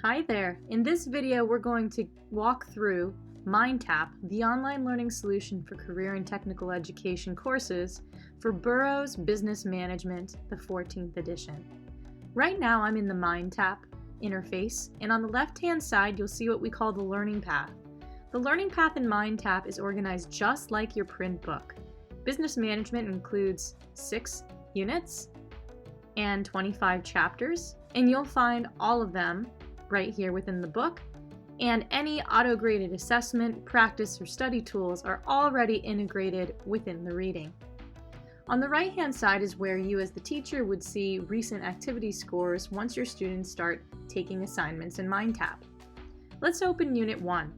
Hi there! In this video, we're going to walk through MindTap, the online learning solution for career and technical education courses for Burroughs Business Management, the 14th edition. Right now, I'm in the MindTap interface, and on the left-hand side, you'll see what we call the learning path. The learning path in MindTap is organized just like your print book. Business management includes 6 units and 25 chapters, and you'll find all of them right here within the book, and any auto-graded assessment, practice, or study tools are already integrated within the reading. On the right-hand side is where you as the teacher would see recent activity scores once your students start taking assignments in MindTap. Let's open Unit 1.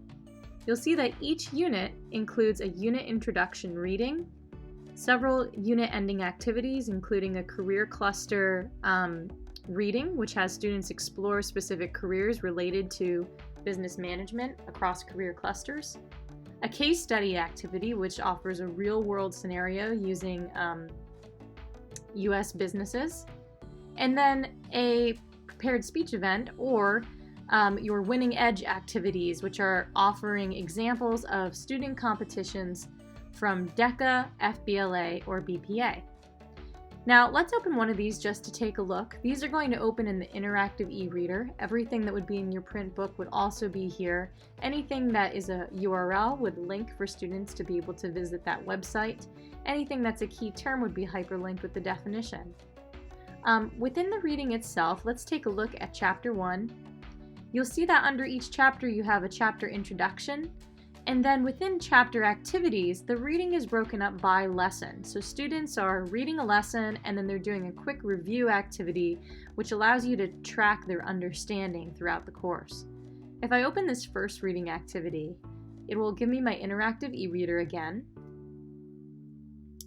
You'll see that each unit includes a unit introduction reading, several unit-ending activities, including a career cluster reading, which has students explore specific careers related to business management across career clusters, a case study activity, which offers a real-world scenario using U.S. businesses, and then a prepared speech event or your winning edge activities, which are offering examples of student competitions from DECA, FBLA, or BPA. Now let's open one of these just to take a look. These are going to open in the interactive e-reader. Everything that would be in your print book would also be here. Anything that is a URL would link for students to be able to visit that website. Anything that's a key term would be hyperlinked with the definition. Within the reading itself, let's take a look at Chapter 1. You'll see that under each chapter you have a chapter introduction, and then within chapter activities, the reading is broken up by lesson. So students are reading a lesson and then they're doing a quick review activity, which allows you to track their understanding throughout the course. If I open this first reading activity, it will give me my interactive e-reader again.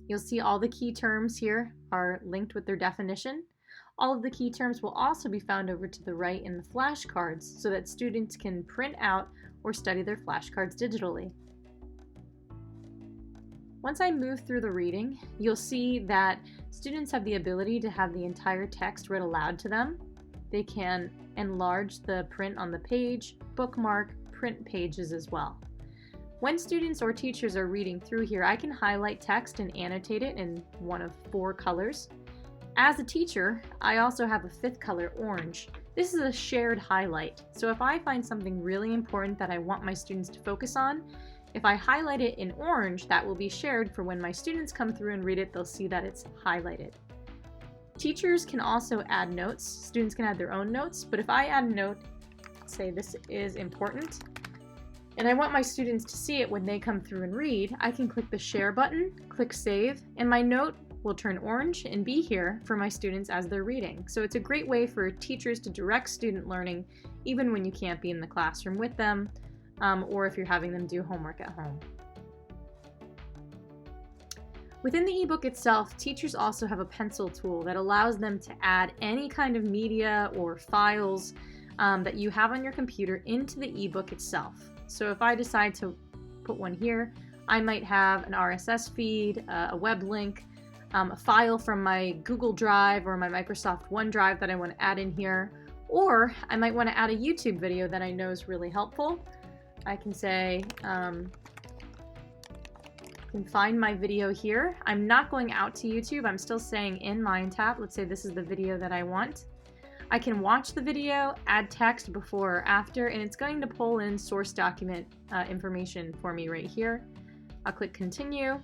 You'll see all the key terms here are linked with their definition. All of the key terms will also be found over to the right in the flashcards so that students can print out or study their flashcards digitally. Once I move through the reading, you'll see that students have the ability to have the entire text read aloud to them. They can enlarge the print on the page, bookmark, print pages as well. When students or teachers are reading through here, I can highlight text and annotate it in one of 4 colors. As a teacher, I also have a 5th color, orange. This is a shared highlight. So if I find something really important that I want my students to focus on, if I highlight it in orange, that will be shared for when my students come through and read it, they'll see that it's highlighted. Teachers can also add notes. Students can add their own notes, but if I add a note, say this is important, and I want my students to see it when they come through and read, I can click the share button, click save, and my note will turn orange and be here for my students as they're reading. So it's a great way for teachers to direct student learning even when you can't be in the classroom with them or if you're having them do homework at home. Within the ebook itself, teachers also have a pencil tool that allows them to add any kind of media or files that you have on your computer into the ebook itself. So if I decide to put one here, I might have an RSS feed, a web link, a file from my Google Drive or my Microsoft OneDrive that I want to add in here, or I might want to add a YouTube video that I know is really helpful. I can say, you can find my video here. I'm not going out to YouTube, I'm still saying in MindTap. Let's say this is the video that I want. I can watch the video, add text before or after, and it's going to pull in source document information for me right here. I'll click continue.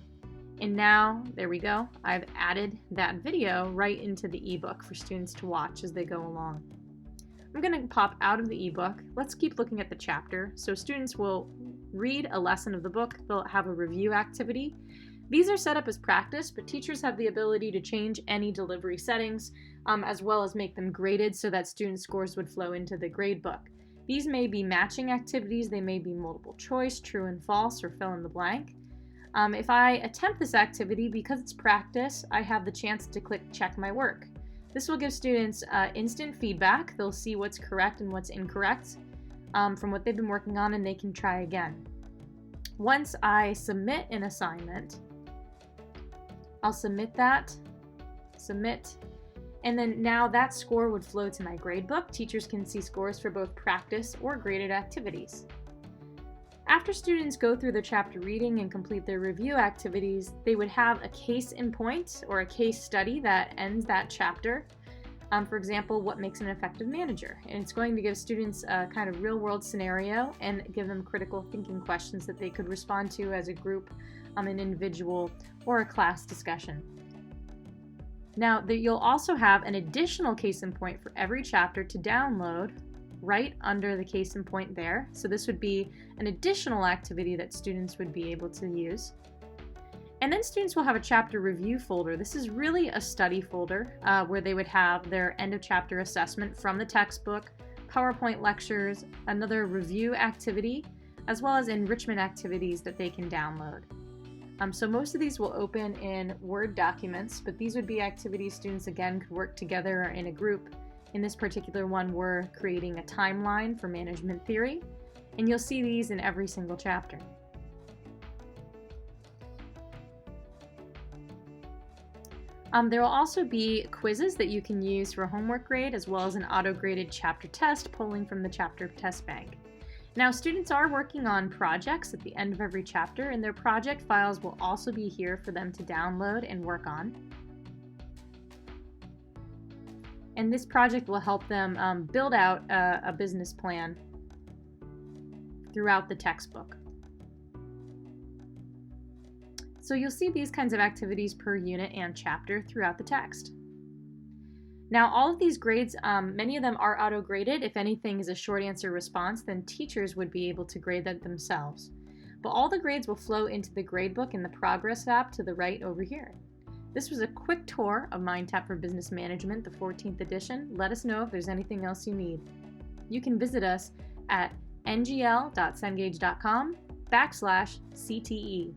And now, there we go, I've added that video right into the ebook for students to watch as they go along. I'm going to pop out of the ebook. Let's keep looking at the chapter. So students will read a lesson of the book, they'll have a review activity. These are set up as practice, but teachers have the ability to change any delivery settings as well as make them graded so that student scores would flow into the grade book. These may be matching activities, they may be multiple choice, true and false, or fill in the blank. If I attempt this activity, because it's practice, I have the chance to click check my work. This will give students instant feedback. They'll see what's correct and what's incorrect from what they've been working on, and they can try again. Once I submit an assignment, I'll submit that, submit, And then now that score would flow to my gradebook. Teachers can see scores for both practice or graded activities. After students go through the chapter reading and complete their review activities, they would have a case in point or a case study that ends that chapter. For example, what makes an effective manager? And it's going to give students a kind of real-world scenario and give them critical thinking questions that they could respond to as a group, an individual, or a class discussion. Now, you'll also have an additional case in point for every chapter to download right under the case in point there. So this would be an additional activity that students would be able to use. And then students will have a chapter review folder. This is really a study folder where they would have their end of chapter assessment from the textbook, PowerPoint lectures, another review activity, as well as enrichment activities that they can download. So most of these will open in Word documents, but these would be activities students again could work together in a group. In this particular one, we're creating a timeline for management theory, and you'll see these in every single chapter. There will also be quizzes that you can use for homework grade, as well as an auto-graded chapter test pulling from the chapter test bank. Now, students are working on projects at the end of every chapter, and their project files will also be here for them to download and work on. And this project will help them build out a business plan throughout the textbook. So you'll see these kinds of activities per unit and chapter throughout the text. Now, all of these grades, many of them are auto-graded. If anything is a short answer response, then teachers would be able to grade that themselves. But all the grades will flow into the gradebook in the Progress app to the right over here. This was a quick tour of MindTap for Business Management, the 14th edition. Let us know if there's anything else you need. You can visit us at ngl.cengage.com/CTE.